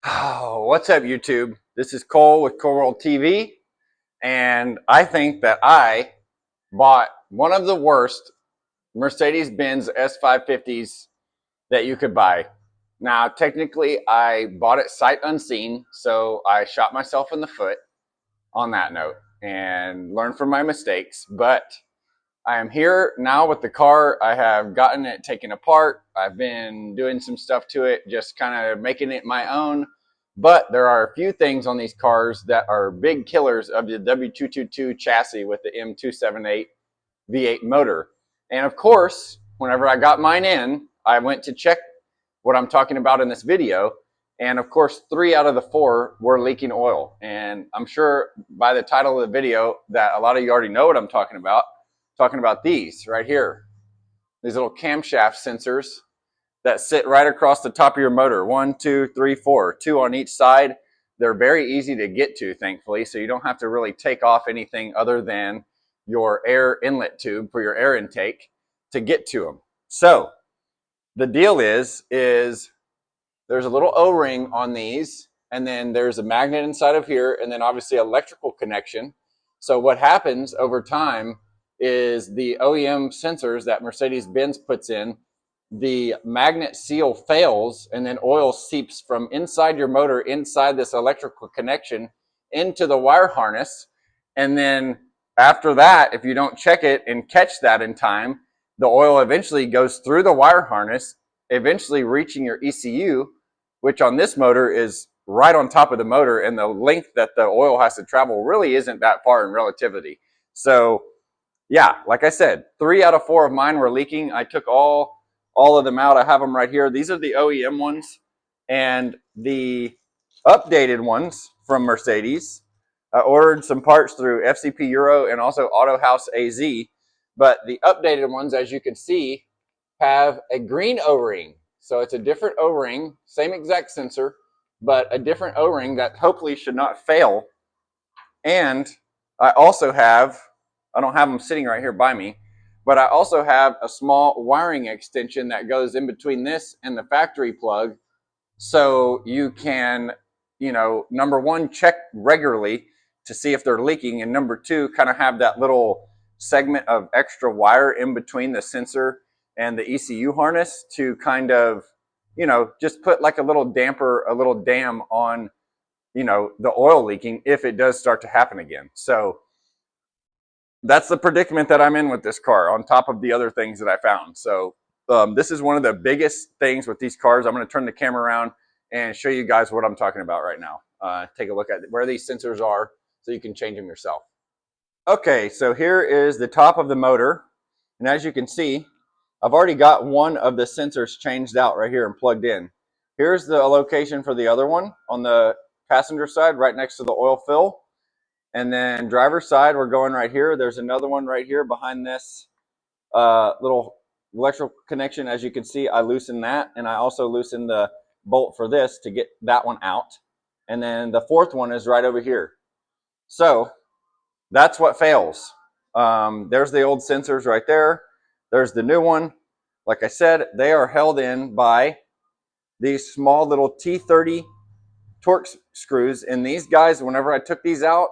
Oh, what's up, YouTube? This is Cole with Cole World TV, and I think that I bought one of the worst Mercedes-Benz S550s that you could buy. Now, technically, I bought it sight unseen, so I shot myself in the foot on that note and learned from my mistakes. But I am here now with the car. I have gotten it taken apart. I've been doing some stuff to it, just kind of making it my own. But there are a few things on these cars that are big killers of the W222 chassis with the M278 V8 motor. And of course, whenever I got mine in, I went to check what I'm talking about in this video. And of course, 3 out of the 4 were leaking oil. And I'm sure by the title of the video that a lot of you already know what I'm talking about. Talking about these right here, these little camshaft sensors that sit right across the top of your motor. 1, 2, 3, 4, 2 on each side. They're very easy to get to, thankfully, so you don't have to really take off anything other than your air inlet tube for your air intake to get to them. So the deal is there's a little O-ring on these, and then there's a magnet inside of here, and then obviously electrical connection. So what happens over time is the OEM sensors that Mercedes-Benz puts in, the magnet seal fails, and then oil seeps from inside your motor, inside this electrical connection, into the wire harness. And then after that, if you don't check it and catch that in time, the oil eventually goes through the wire harness, eventually reaching your ECU, which on this motor is right on top of the motor, and the length that the oil has to travel really isn't that far in relativity. So yeah, like I said, 3 out of 4 of mine were leaking. I took all of them out. I have them right here. These are the OEM ones, and the updated ones from Mercedes. I ordered some parts through FCP Euro and also Auto House AZ, but the updated ones, as you can see, have a green O-ring. So it's a different O-ring, same exact sensor, but a different O-ring that hopefully should not fail. And I also have, I don't have them sitting right here by me, but I also have a small wiring extension that goes in between this and the factory plug. So you can, number one, check regularly to see if they're leaking. And number two, kind of have that little segment of extra wire in between the sensor and the ECU harness to kind of, just put like a little damper, a little dam on, the oil leaking if it does start to happen again. So that's the predicament that I'm in with this car, on top of the other things that I found. So this is one of the biggest things with these cars. I'm going to turn the camera around and show you guys what I'm talking about right now. Take a look at where these sensors are so you can change them yourself. Okay, so here is the top of the motor. And as you can see, I've already got one of the sensors changed out right here and plugged in. Here's the location for the other one on the passenger side, right next to the oil fill. And then driver's side, we're going right here. There's another one right here behind this little electrical connection. As you can see, I loosened that, and I also loosened the bolt for this to get that one out. And then the fourth one is right over here. So that's what fails. There's the old sensors right there. There's the new one. Like I said, they are held in by these small little T30 torque screws. And these guys, whenever I took these out,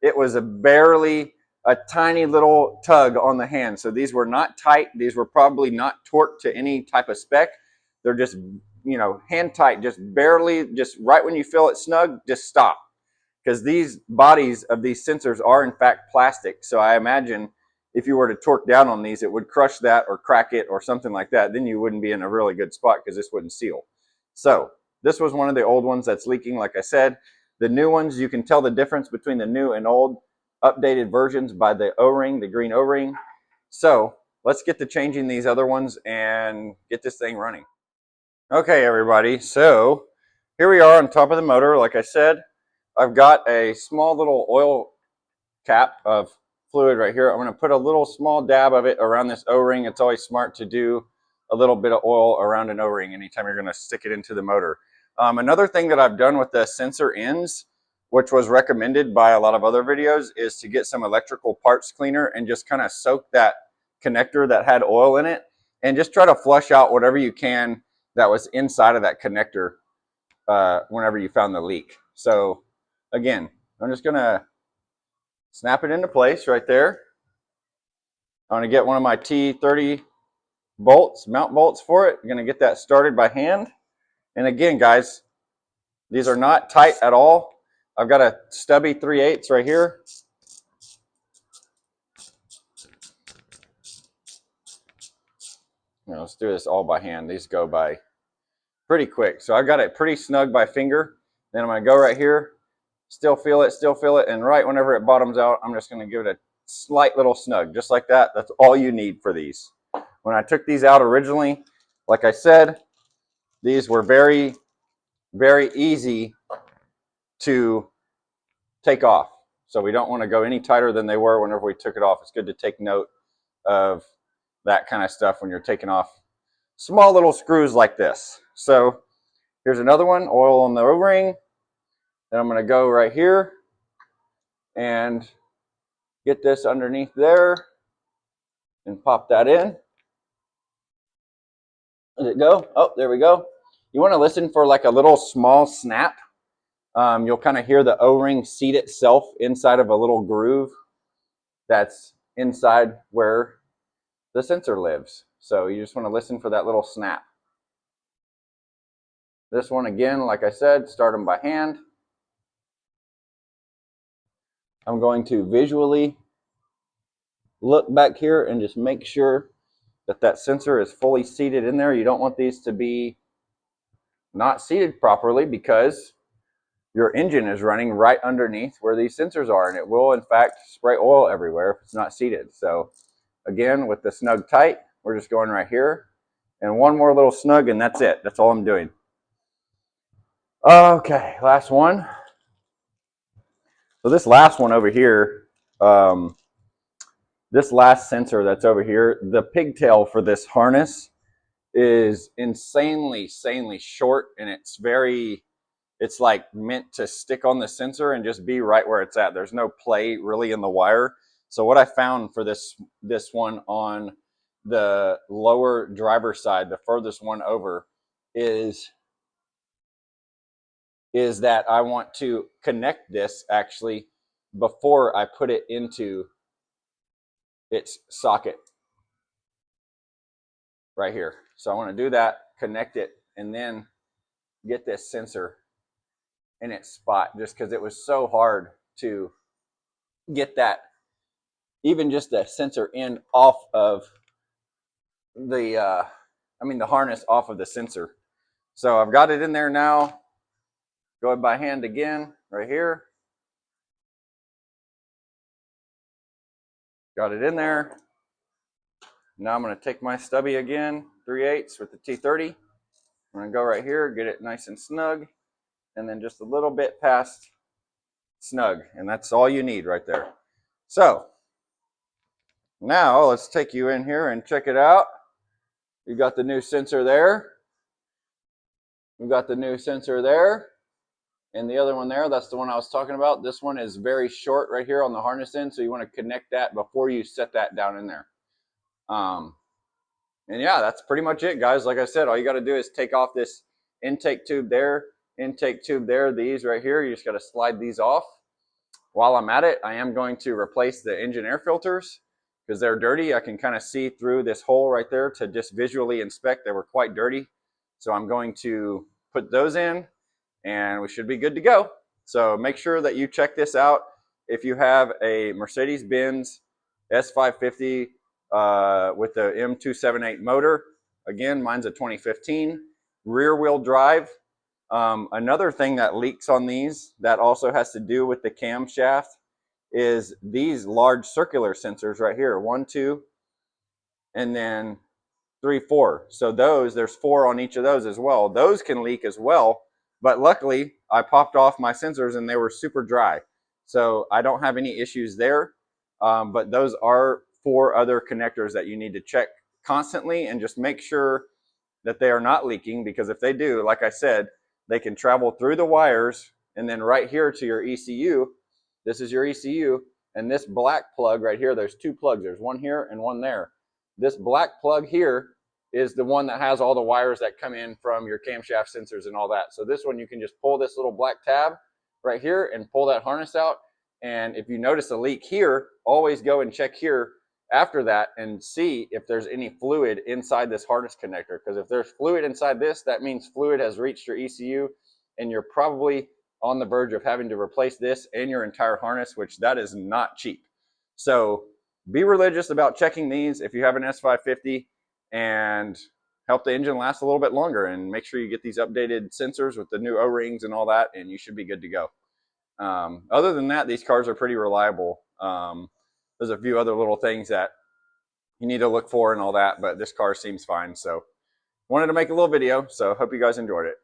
it was barely a tiny little tug on the hand. So these were not tight. These were probably not torqued to any type of spec. They're just, hand tight, just barely, just right when you feel it snug, just stop. Because these bodies of these sensors are in fact plastic. So I imagine if you were to torque down on these, it would crush that or crack it or something like that. Then you wouldn't be in a really good spot because this wouldn't seal. So this was one of the old ones that's leaking, like I said. The new ones, you can tell the difference between the new and old updated versions by the O-ring, the green O-ring. So let's get to changing these other ones and get this thing running. Okay, everybody, so here we are on top of the motor. Like I said, I've got a small little oil cap of fluid right here. I'm going to put a little small dab of it around this O-ring. It's always smart to do a little bit of oil around an O-ring anytime you're going to stick it into the motor. Another thing that I've done with the sensor ends, which was recommended by a lot of other videos, is to get some electrical parts cleaner and just kind of soak that connector that had oil in it and just try to flush out whatever you can that was inside of that connector. whenever you found the leak. So again, I'm just gonna snap it into place right there. I'm gonna get one of my T30 bolts, mount bolts for it. I'm gonna get that started by hand. And again, guys, these are not tight at all. I've got a stubby 3/8 right here. Let's do this all by hand. These go by pretty quick. So I've got it pretty snug by finger. Then I'm gonna go right here, still feel it, and right whenever it bottoms out, I'm just gonna give it a slight little snug, just like that. That's all you need for these. When I took these out originally, like I said, these were very, very easy to take off. So we don't want to go any tighter than they were whenever we took it off. It's good to take note of that kind of stuff when you're taking off small little screws like this. So here's another one, oil on the O-ring. Then I'm going to go right here and get this underneath there and pop that in. Does it go? Oh, there we go. You want to listen for like a little small snap. You'll kind of hear the O-ring seat itself inside of a little groove that's inside where the sensor lives. So you just want to listen for that little snap. This one again, like I said, start them by hand. I'm going to visually look back here and just make sure that that sensor is fully seated in there. You don't want these to be not seated properly because your engine is running right underneath where these sensors are, and it will in fact spray oil everywhere if it's not seated. So again, with the snug tight, we're just going right here and one more little snug and that's it. That's all I'm doing. Okay, last one. So this last one over here, this last sensor that's over here, the pigtail for this harness is insanely short, and it's like meant to stick on the sensor and just be right where it's at. There's no play really in the wire. So what I found for this one on the lower driver's side, the furthest one over, is that I want to connect this actually before I put it into its socket right here. So I want to do that, connect it, and then get this sensor in its spot, just because it was so hard to get that, even just the sensor end off of the the harness off of the sensor. So I've got it in there now. Go by hand again right here. Got it in there. Now I'm going to take my stubby again, 3/8 with the T30. I'm going to go right here, get it nice and snug, and then just a little bit past snug, and that's all you need right there. So now let's take you in here and check it out. You got the new sensor there. We've got the new sensor there. And the other one there, that's the one I was talking about. This one is very short right here on the harness end, so you want to connect that before you set that down in there. And yeah, that's pretty much it, guys. Like I said, all you got to do is take off this intake tube there, these right here. You just got to slide these off. While I'm at it, I am going to replace the engine air filters because they're dirty. I can kind of see through this hole right there to just visually inspect. They were quite dirty. So I'm going to put those in and we should be good to go. So make sure that you check this out. If you have a Mercedes-Benz S550 with the M278 motor, again, mine's a 2015, rear wheel drive. Another thing that leaks on these that also has to do with the camshaft is these large circular sensors right here, 1, 2, and then 3, 4. So there's 4 on each of those as well. Those can leak as well, but luckily I popped off my sensors and they were super dry. So I don't have any issues there, but those are 4 other connectors that you need to check constantly and just make sure that they are not leaking, because if they do, like I said, they can travel through the wires and then right here to your ECU. This is your ECU, and this black plug right here, there's 2 plugs. There's one here and one there. This black plug here is the one that has all the wires that come in from your camshaft sensors and all that. So this one, you can just pull this little black tab right here and pull that harness out. And if you notice a leak here, always go and check here after that and see if there's any fluid inside this harness connector. Because if there's fluid inside this, that means fluid has reached your ECU, and you're probably on the verge of having to replace this and your entire harness, which that is not cheap. So be religious about checking these if you have an S550, and help the engine last a little bit longer, and make sure you get these updated sensors with the new O-rings and all that, and you should be good to go. Other than that, these cars are pretty reliable. There's a few other little things that you need to look for and all that, but this car seems fine. So wanted to make a little video, so hope you guys enjoyed it.